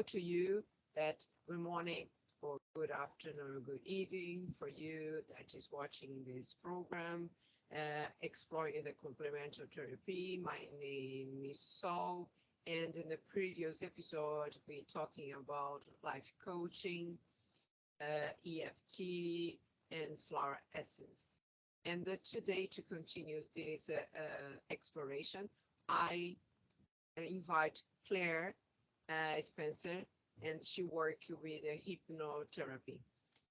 know to you that good morning or good afternoon or good evening for you that is watching this program, exploring the complementary therapy. My name is Sol, and in the previous episode, we're talking about life coaching, EFT, and flower essence. And today, to continue this exploration, I invite Clare Spencer, and she works with hypnotherapy.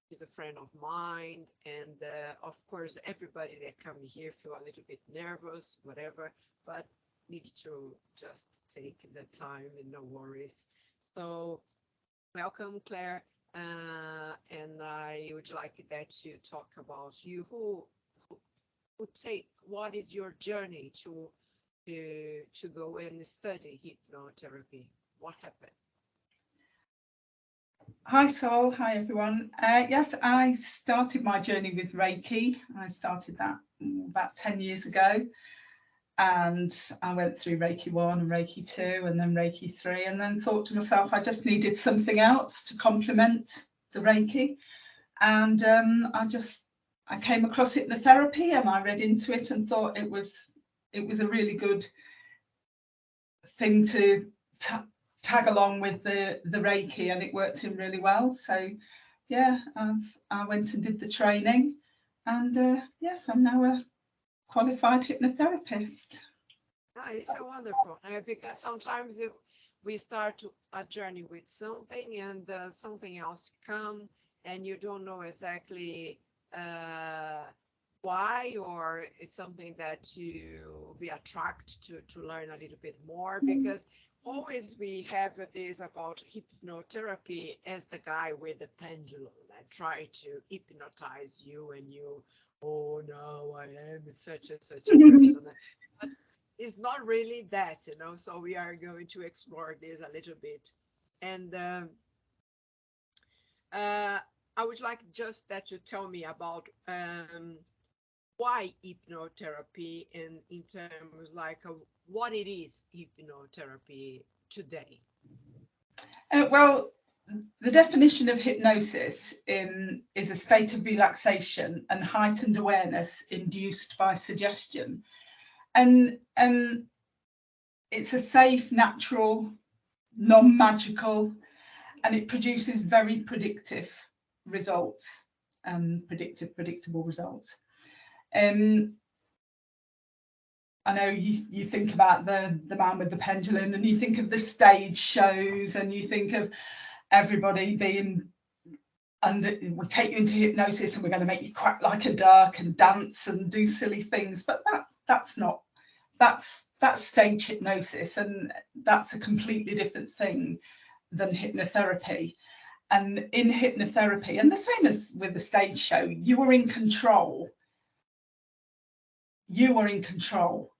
She's a friend of mine, and of course, everybody that come here feel a little bit nervous, whatever, but need to just take the time and no worries. So, welcome, Clare, and I would like that to talk about you. Who take what is your journey to go and study hypnotherapy? What happened? Hi Sol, hi everyone. Yes, I started my journey with Reiki. I started that about 10 years ago, and I went through Reiki 1 and Reiki 2 and then Reiki 3, and then thought to myself I just needed something else to complement the Reiki. And I came across hypnotherapy, and I read into it and thought it was a really good thing to tag along with the Reiki, and it worked in really well. So yeah, I went and did the training, and yes, I'm now a qualified hypnotherapist. It's so wonderful, because sometimes we start a journey with something, and something else come, and you don't know exactly why, or it's something that you be attracted to learn a little bit more, because always we have this about hypnotherapy as the guy with the pendulum that try to hypnotize you, and you, oh no, I am such a person. But it's not really that, so we are going to explore this a little bit. And I would like just that you tell me about why hypnotherapy, and in terms like what it is hypnotherapy today. Well, the definition of hypnosis is a state of relaxation and heightened awareness induced by suggestion, and it's a safe, natural, non-magical, and it produces very predictive results, predictable results. I know you think about the man with the pendulum, and you think of the stage shows, and you think of everybody being we'll take you into hypnosis and we're going to make you quack like a duck and dance and do silly things, but that's stage hypnosis, and that's a completely different thing than hypnotherapy. And in hypnotherapy, and the same as with the stage show, you are in control. You are in control.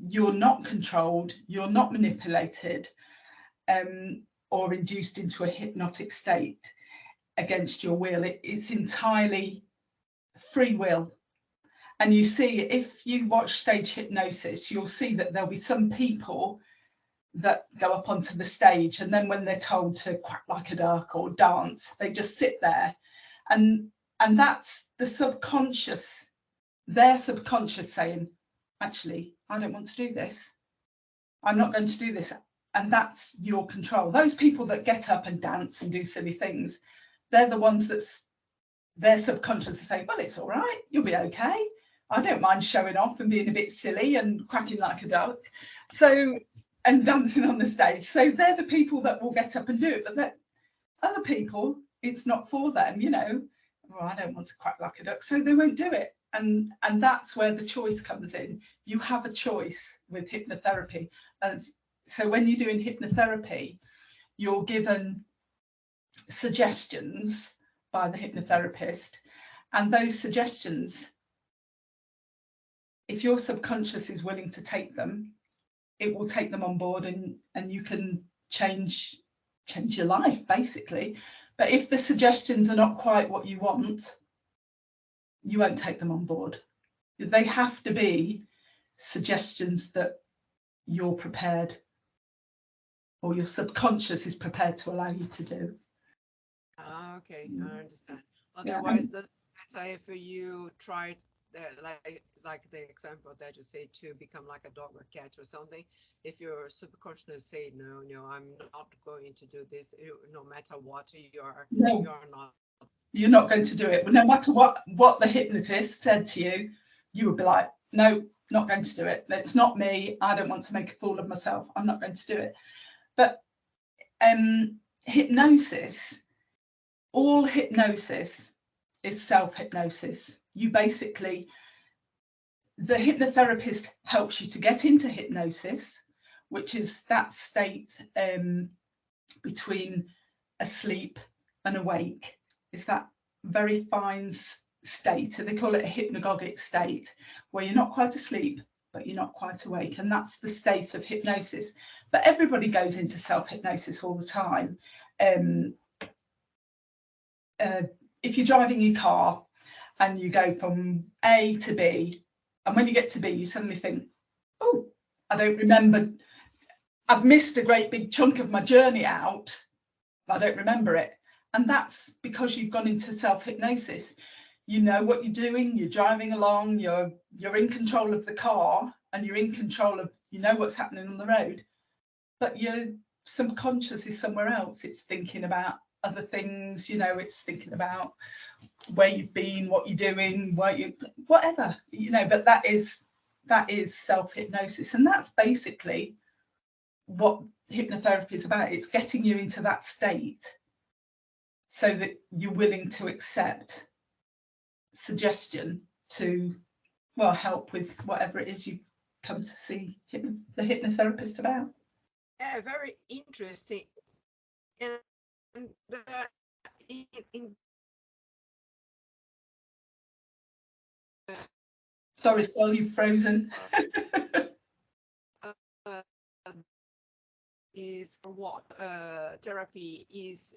You're not controlled. You're not manipulated or induced into a hypnotic state against your will. It's entirely free will. And you see, if you watch stage hypnosis, you'll see that there'll be some people that go up onto the stage, and then when they're told to quack like a duck or dance, they just sit there. And that's the subconscious, their subconscious saying, actually, I don't want to do this. I'm not going to do this. And that's your control. Those people that get up and dance and do silly things, they're the ones that's their subconscious is saying, well, it's all right, you'll be okay. I don't mind showing off and being a bit silly and quacking like a duck. So, and dancing on the stage. So they're the people that will get up and do it. But other people, it's not for them, well, I don't want to quack like a duck, so they won't do it. And that's where the choice comes in. You have a choice with hypnotherapy. So when you're doing hypnotherapy, you're given suggestions by the hypnotherapist, and those suggestions, if your subconscious is willing to take them, it will take them on board, and you can change your life basically. But if the suggestions are not quite what you want, you won't take them on board. They have to be suggestions that you're prepared or your subconscious is prepared to allow you to do. Ah, okay, I understand. Yeah, Otherwise, that's better if you try, like the example that you say, to become like a dog or cat or something. If your subconscious say no, no, I'm not going to do this, no matter what, you are not. You're not going to do it. No matter what the hypnotist said to you, you would be like, no, not going to do it. It's not me. I don't want to make a fool of myself. I'm not going to do it. But hypnosis, all hypnosis is self-hypnosis. You basically, the hypnotherapist helps you to get into hypnosis, which is that state between asleep and awake. It's that very fine state. They call it a hypnagogic state, where you're not quite asleep, but you're not quite awake. And that's the state of hypnosis. But everybody goes into self-hypnosis all the time. If you're driving your car and you go from A to B, and when you get to B, you suddenly think, oh, I don't remember. I've missed a great big chunk of my journey out. I don't remember it. And that's because you've gone into self-hypnosis. You know what you're doing, you're driving along, you're in control of the car, and you're in control of, you know what's happening on the road. But your subconscious is somewhere else. It's thinking about other things, you know, it's thinking about where you've been, what you're doing, whatever, you know, but that is self-hypnosis. And that's basically what hypnotherapy is about. It's getting you into that state so that you're willing to accept suggestion to, well, help with whatever it is you've come to see the hypnotherapist about. Yeah, very interesting. And in Sorry, Sol, you've frozen. Is for what therapy is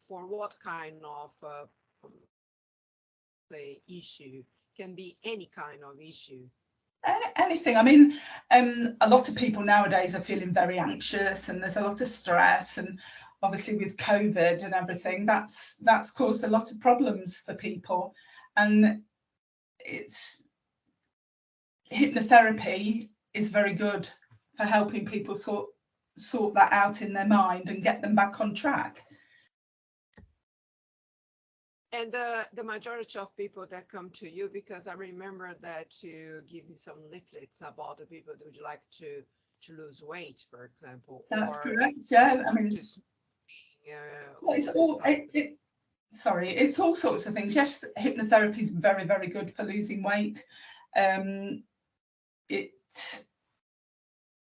for what kind of the issue? Can be any kind of issue. Anything. I mean, a lot of people nowadays are feeling very anxious, and there's a lot of stress, and obviously with COVID and everything, that's caused a lot of problems for people. And hypnotherapy is very good for helping people sort that out in their mind and get them back on track. And the majority of people that come to you, because I remember that you give me some leaflets about the people that would like to lose weight, for example. That's correct. Yeah, I mean, it's all. It's all sorts of things. Yes, hypnotherapy is very, very good for losing weight.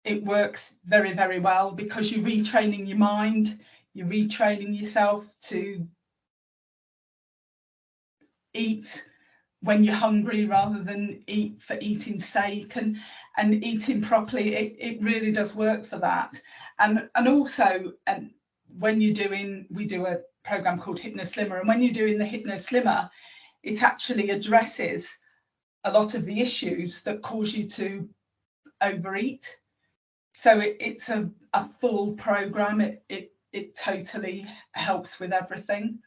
It works very, very well because you're retraining your mind, you're retraining yourself to eat when you're hungry rather than eat for eating's sake, and eating properly. It really does work for that. And also, when you're doing, we do a program called HypnoSlimmer, and when you're doing the HypnoSlimmer, it actually addresses a lot of the issues that cause you to overeat. So it's a full program. It totally helps with everything.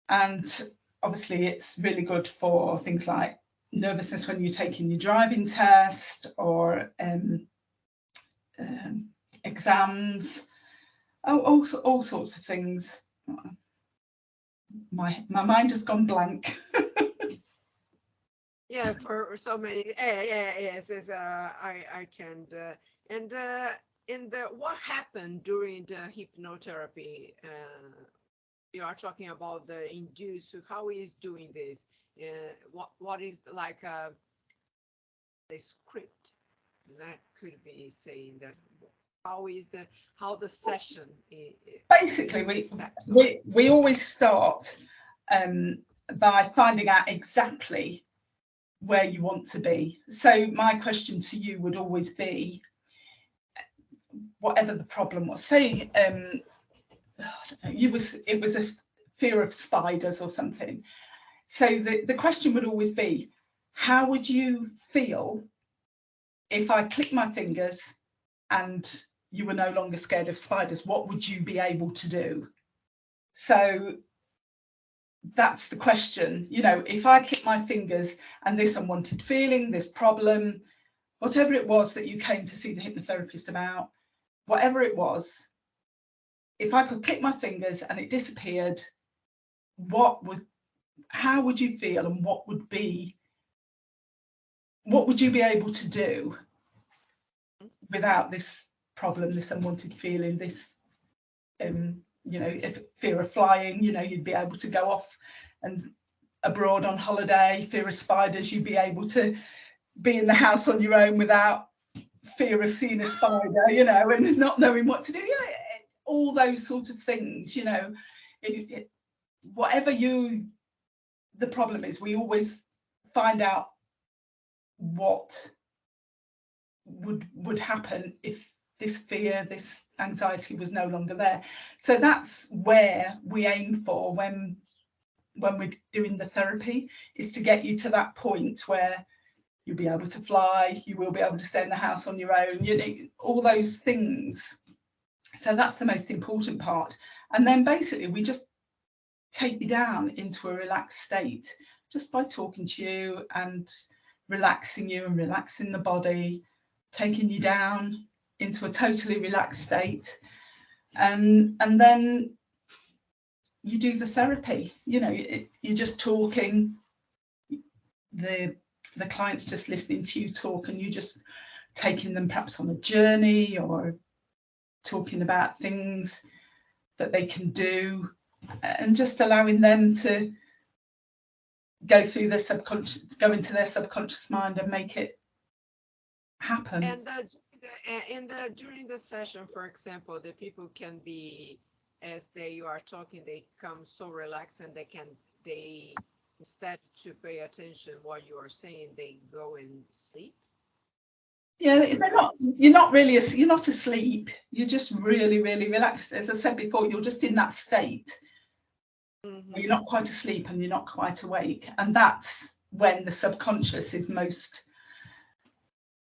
And obviously it's really good for things like nervousness when you're taking your driving test, or exams, all sorts of things. My mind has gone blank. Yeah, for so many. Yes, I can. And what happened during the hypnotherapy? You are talking about the induce. How is doing this? What is like the script? That could be saying that. How the session? Basically, we always start by finding out exactly where you want to be. So my question to you would always be, whatever the problem was, say it was a fear of spiders or something. So the question would always be, how would you feel if I click my fingers and you were no longer scared of spiders, what would you be able to do? So that's the question. You know, if I click my fingers and this unwanted feeling, this problem, whatever it was that you came to see the hypnotherapist about, whatever it was, if I could click my fingers and it disappeared, how would you feel, and what would you be able to do without this problem, this unwanted feeling, this you know, if fear of flying, you know, you'd be able to go off and abroad on holiday. Fear of spiders, you'd be able to be in the house on your own without fear of seeing a spider, you know, and not knowing what to do. You know, all those sort of things, you know, whatever the problem is, we always find out what would happen if this fear, this anxiety was no longer there. So that's where we aim for when we're doing the therapy, is to get you to that point where you'll be able to fly, you will be able to stay in the house on your own, you know, all those things. So that's the most important part. And then basically we just take you down into a relaxed state just by talking to you and relaxing you and relaxing the body, taking you down into a totally relaxed state, and then you do the therapy. You know, you're just talking, the client's just listening to you talk, and you just taking them perhaps on a journey or talking about things that they can do, and just allowing them to go through their subconscious, go into their subconscious mind and make it happen. And during the session, for example, the people can be, as you are talking, they come so relaxed, and they instead to pay attention what you are saying, they go and sleep. Yeah, you're not asleep. You're just really, really relaxed. As I said before, you're just in that state. Mm-hmm. You're not quite asleep and you're not quite awake. And that's when the subconscious is most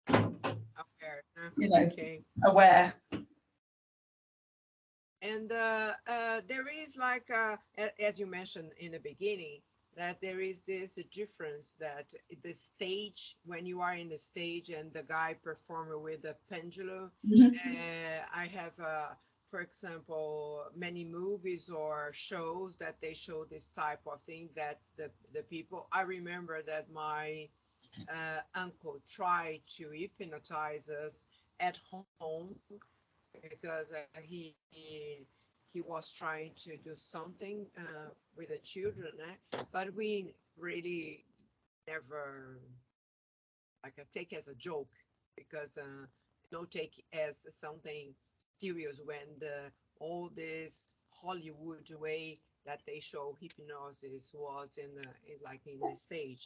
aware. You know, okay. Aware. And there is, like, as you mentioned in the beginning, that there is this difference, that the stage, when you are in the stage and the guy performer with the pendulum, I have, for example, many movies or shows that they show this type of thing, that the people, I remember that my uncle tried to hypnotize us at home, because he was trying to do something with the children, but we really never take as a joke, because take as something serious when all this Hollywood way that they show hypnosis was in the stage.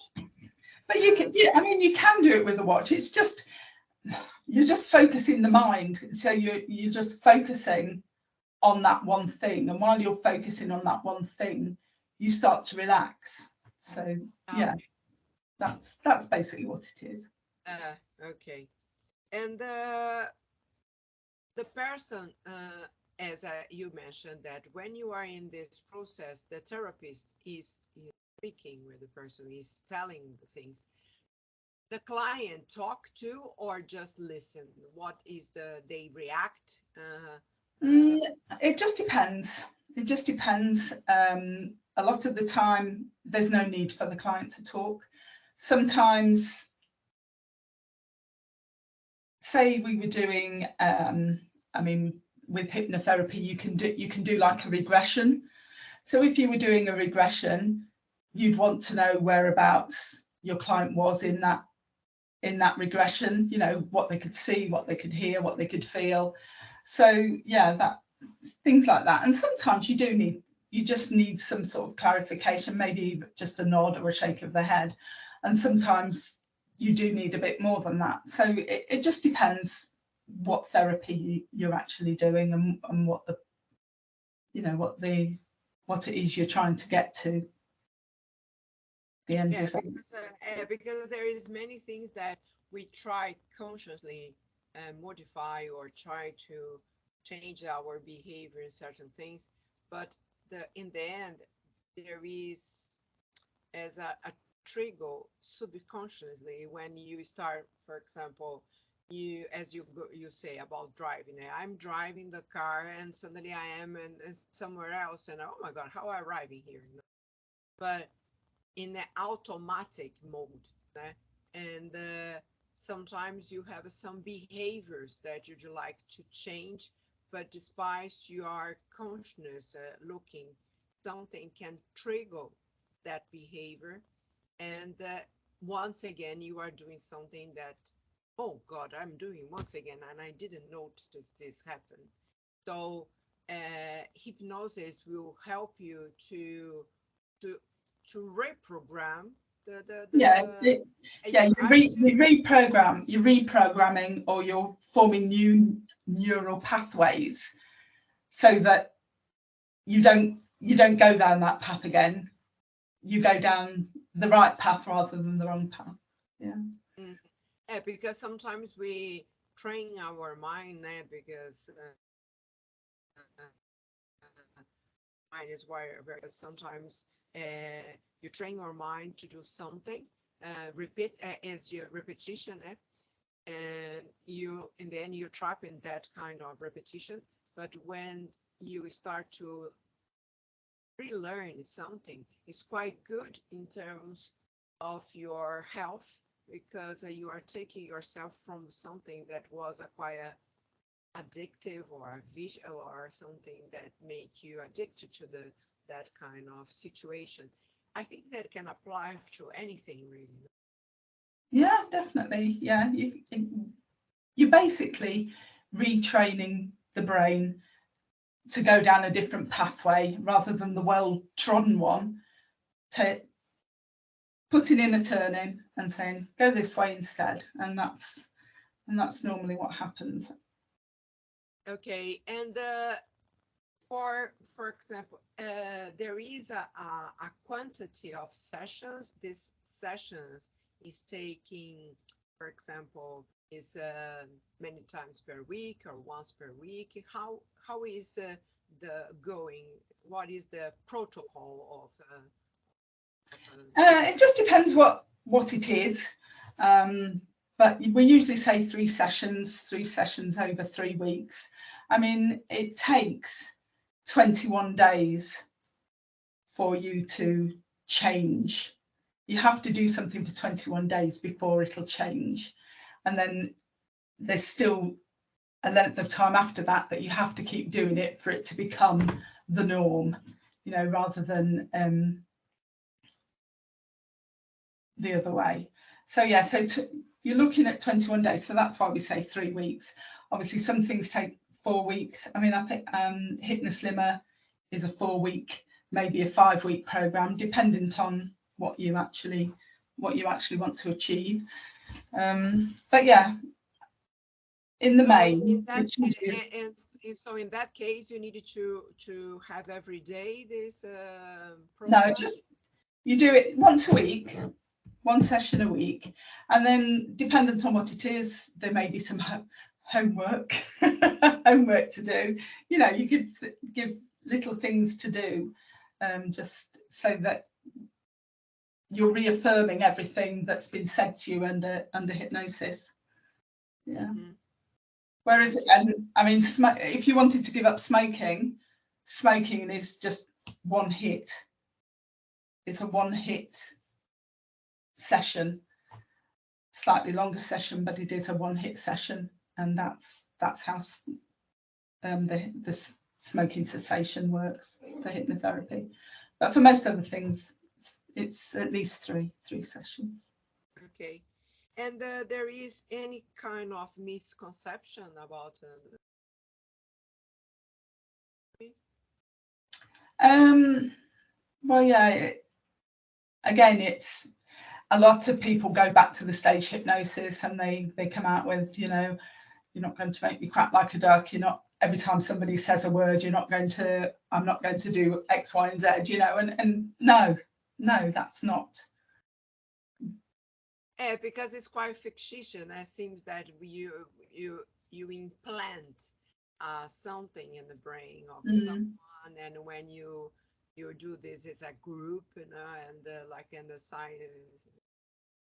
But you can do it with a watch. It's just, you're just focusing the mind. So you're just focusing on that one thing, and while you're focusing on that one thing, you start to relax. So yeah, that's basically what it is. Okay. And the person, as you mentioned, that when you are in this process, the therapist is speaking with the person, is telling the things. The client talk to, or just listen? What is they react? It just depends. It just depends. A lot of the time, there's no need for the client to talk. Sometimes, say we were doing, with hypnotherapy, you can do like a regression. So if you were doing a regression, you'd want to know whereabouts your client was in that regression, you know, what they could see, what they could hear, what they could feel. So yeah, things like that. And sometimes you just need some sort of clarification, maybe just a nod or a shake of the head. And sometimes you do need a bit more than that. So it just depends what therapy you're actually doing, and what it is you're trying to get to. The end result. Because there is many things that we try consciously modify or try to change our behavior in certain things, but in the end, there is as a trigger subconsciously when you start, for example, you as you go, you say about driving. I'm driving the car and suddenly I am in somewhere else, and oh my God, how am I arriving here? But in the automatic mode, né? And sometimes you have some behaviors that you'd like to change, but despite your consciousness looking, something can trigger that behavior. And once again, you are doing something that, oh God, I'm doing once again, and I didn't notice this happen. So hypnosis will help you to to reprogram Yeah, yeah, your attitude. you're reprogramming, or you're forming new neural pathways so that you don't go down that path again. You go down the right path rather than the wrong path. Yeah. Mhm. Yeah, because sometimes we train our mind, because mind is why sometimes you train your mind to do something, repeat as your repetition, and you in the end you're trapped in that kind of repetition. But when you start to relearn something, it's quite good in terms of your health, because you are taking yourself from something that was a quite addictive or a visual or something that make you addicted to that kind of situation. I think that can apply to anything really. Yeah, definitely. Yeah, you're basically retraining the brain to go down a different pathway rather than the well-trodden one, to putting in a turning and saying, go this way instead. And that's normally what happens. Okay, and for example, there is a quantity of sessions. These sessions is taking, for example, is many times per week or once per week. How is the going? What is the protocol of? It just depends what it is. But we usually say three sessions over 3 weeks. I mean, it takes 21 days for you to change. You have to do something for 21 days before it'll change. And then there's still a length of time after that that you have to keep doing it for it to become the norm, rather than the other way. So yeah, you're looking at 21 days. So that's why we say 3 weeks. Obviously, some things take 4 weeks. I mean, I think Hypnoslimmer is a 4-week, maybe a 5-week program, dependent on what you actually want to achieve. But yeah, in the main, so in that case, you needed to have every day this program. program? No, just you do it once a week, 1 session a week, and then dependent on what it is, there may be some homework to do. You could give little things to do, just so that you're reaffirming everything that's been said to you under hypnosis. Yeah. Mm-hmm. Whereas, I mean, if you wanted to give up smoking is just one hit. It's a one-hit session, slightly longer session, but it is a one-hit session, and that's how the smoking cessation works for hypnotherapy. But for most other things, it's at least three sessions. Okay. And there is any kind of misconception about well, yeah, again, it's a lot of people go back to the stage hypnosis and they come out with, you're not going to make me quack like a duck. You're not, every time somebody says a word, I'm not going to do X, Y, and Z, and no, that's not. Because it's quite fictitious. It seems that you implant something in the brain of someone, and when you do this, it's a group, and like in the science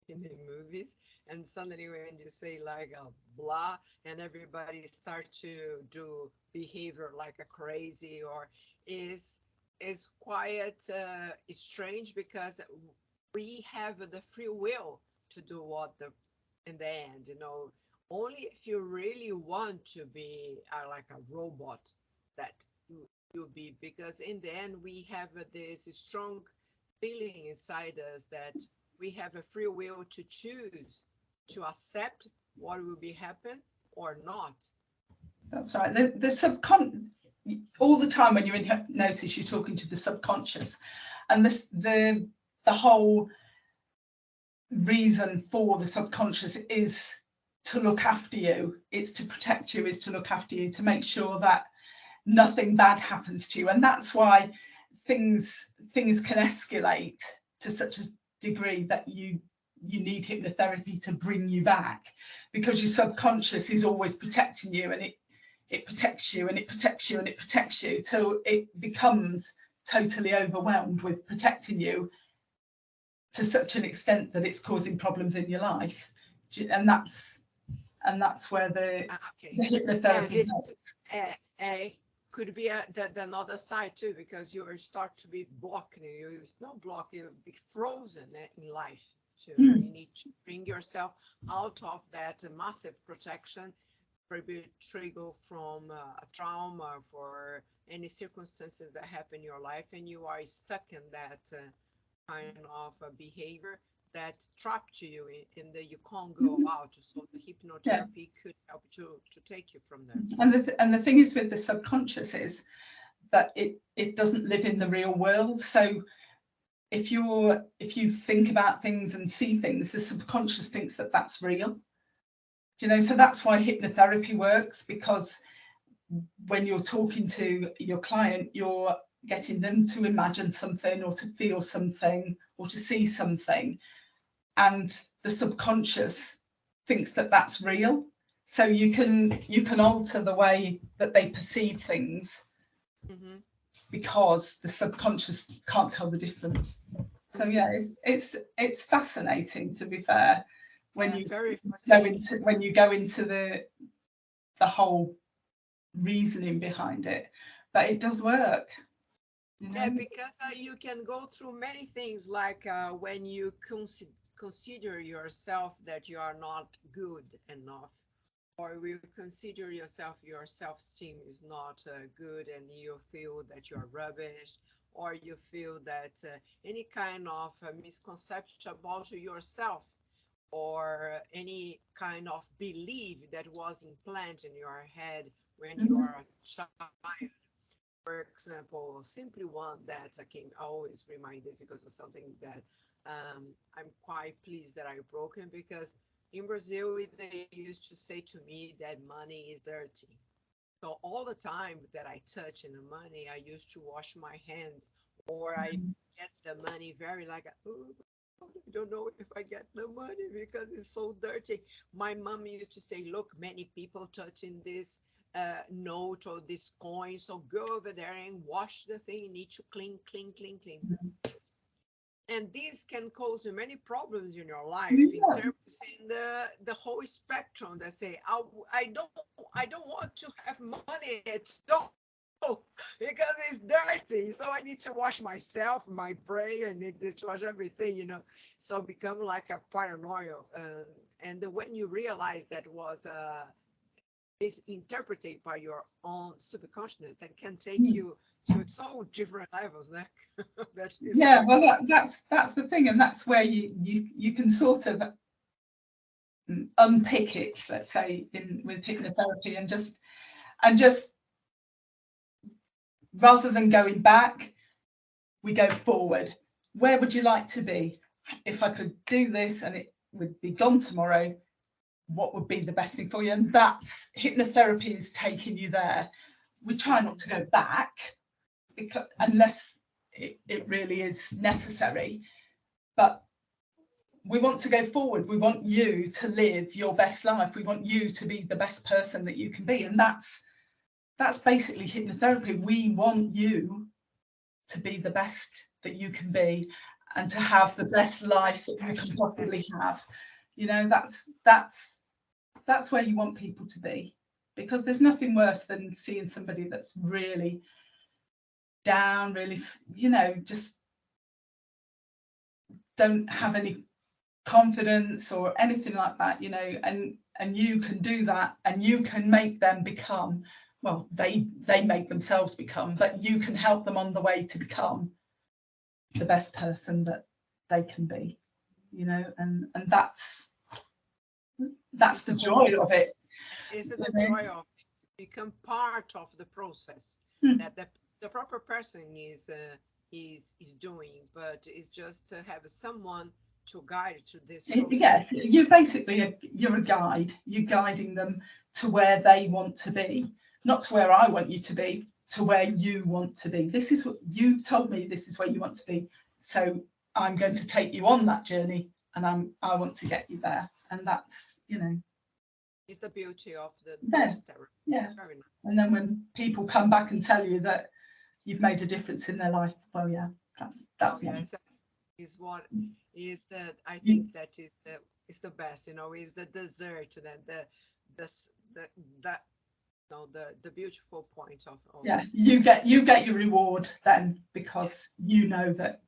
in the movies, and suddenly when you say like a blah, and everybody start to do behavior like a crazy, or is quite strange, because we have the free will to do what the in the end, only if you really want to be like a robot that you be, because in the end we have this strong feeling inside us that we have a free will to choose to accept what will be happen or not. That's right. All the time when you're in hypnosis, you're talking to the subconscious, and the whole reason for the subconscious is to look after you. It's to protect you, is to look after you, to make sure that nothing bad happens to you. And that's why things can escalate to such a degree that you need hypnotherapy to bring you back, because your subconscious is always protecting you, and it protects you and it protects you and it protects you till it becomes totally overwhelmed with protecting you to such an extent that it's causing problems in your life. And that's where the hypnotherapy helps. Could be the another side too, because you start to be blocked. You not blocked, you be frozen in life too. You need to bring yourself out of that massive protection, maybe trigger from a trauma, for any circumstances that happen in your life, and you are stuck in that kind of behavior that trapped you in that you can't go out. So the hypnotherapy could help to take you from there. And the thing is with the subconscious is that it doesn't live in the real world. So if you think about things and see things, the subconscious thinks that that's real. So that's why hypnotherapy works, because when you're talking to your client, you're getting them to imagine something or to feel something or to see something, and the subconscious thinks that that's real. So you can alter the way that they perceive things, because the subconscious can't tell the difference. So yeah, it's fascinating, to be fair, when you go into the whole reasoning behind it, but it does work. Yeah, because you can go through many things, like when you consider yourself that you are not good enough, or you consider yourself, your self-esteem is not good, and you feel that you're rubbish, or you feel that any kind of misconception about yourself, or any kind of belief that was implanted in your head when you are a child. For example, simply one that I can always remind this, because of something that I'm quite pleased that I broken, because in Brazil, they used to say to me that money is dirty. So all the time that I touch in the money, I used to wash my hands, or I get the money very like, oh, I don't know if I get the money because it's so dirty. My mom used to say, look, many people touching this note or this coin, so go over there and wash the thing. You need to clean. And this can cause you many problems in your life, in terms in the whole spectrum. That say, I don't want to have money at all because it's dirty. So I need to wash myself, my brain, I need to wash everything, So become like a paranoia. And when you realize that was is interpreted by your own subconsciousness, that can take you to so different levels. Well, that's the thing, and that's where you can sort of unpick it, let's say, with hypnotherapy, and just rather than going back, we go forward. Where would you like to be? If I could do this and it would be gone tomorrow, what would be the best thing for you? And that's hypnotherapy is taking you there. We try not to go back, unless it really is necessary. But we want to go forward. We want you to live your best life. We want you to be the best person that you can be. And that's basically hypnotherapy. We want you to be the best that you can be and to have the best life that you can possibly have. You know, that's where you want people to be, because there's nothing worse than seeing somebody that's really down, really, you know, just don't have any confidence or anything like that, you know, and you can do that, and you can make them become, well, they make themselves become, but you can help them on the way to become the best person that they can be, you know, and that's the joy of it. Is it the joy of it? Become part of the process that the proper person is doing, but it's just to have someone to guide to this process. Yes, you're a guide. You're guiding them to where they want to be, not to where I want you to be, to where you want to be. This is what you've told me, this is where you want to be, so I'm going to take you on that journey, and I want to get you there. And that's, you know, it's the beauty of the therapy. Yeah. Very nice. And then when people come back and tell you that you've made a difference in their life, well, yeah, that's yes, is what is that. I think that is the best, you know, is the dessert, that the beautiful point of yeah, you get your reward then, because you know that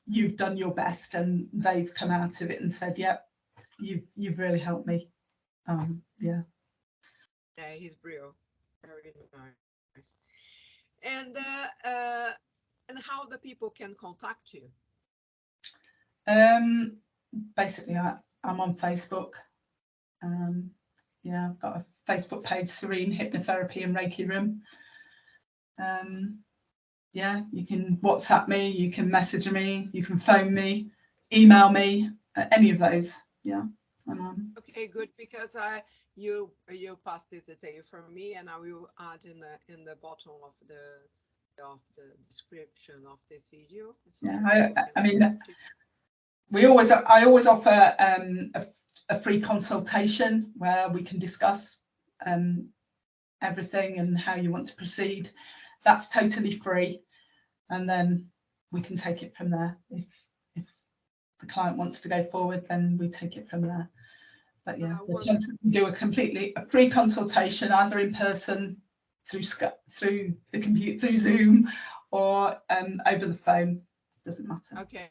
you've done your best and they've come out of it and said, yep, you've really helped me. Yeah, he's brilliant, very nice. And how the people can contact you? Basically I'm on Facebook. Yeah, I've got a Facebook page, Serene Hypnotherapy and Reiki Room. Yeah, you can WhatsApp me, you can message me, you can phone me, email me, any of those. Yeah. Okay, good, because you pass this detail for me, and I will add in the bottom of the description of this video. So yeah, I mean, I always offer a free consultation where we can discuss everything and how you want to proceed. That's totally free, and then we can take it from there. If the client wants to go forward, then we take it from there. But yeah, we can do a free consultation, either in person, through the computer, through Zoom, or over the phone. Doesn't matter. Okay,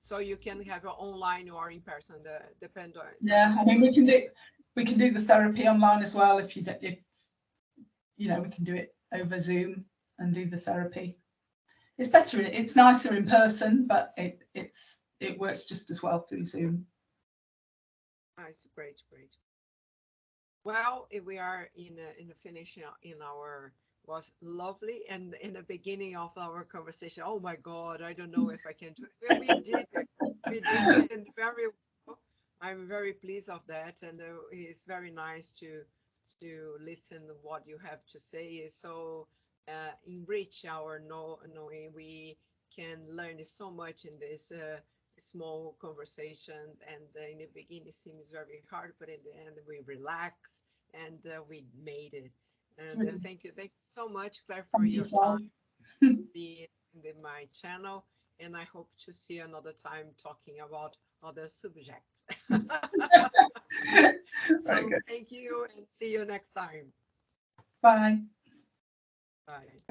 so you can have it online or in person, depend on. Yeah, I mean, we can do the therapy online as well. If you know, we can do it over Zoom and do the therapy. It's better. It's nicer in person, but it works just as well through Zoom. Nice, great. Well, we are in the finish in our. Was lovely, and in the beginning of our conversation, oh my God, I don't know if I can do it. We did it very well. I'm very pleased of that, and it's very nice to listen to what you have to say. So enrich our knowing. We can learn so much in this small conversation, and in the beginning it seems very hard, but in the end we relax, and we made it. And thank you so much, Claire, for your time being in my channel, and I hope to see you another time talking about other subjects. So thank you, and see you next time. Bye. Bye.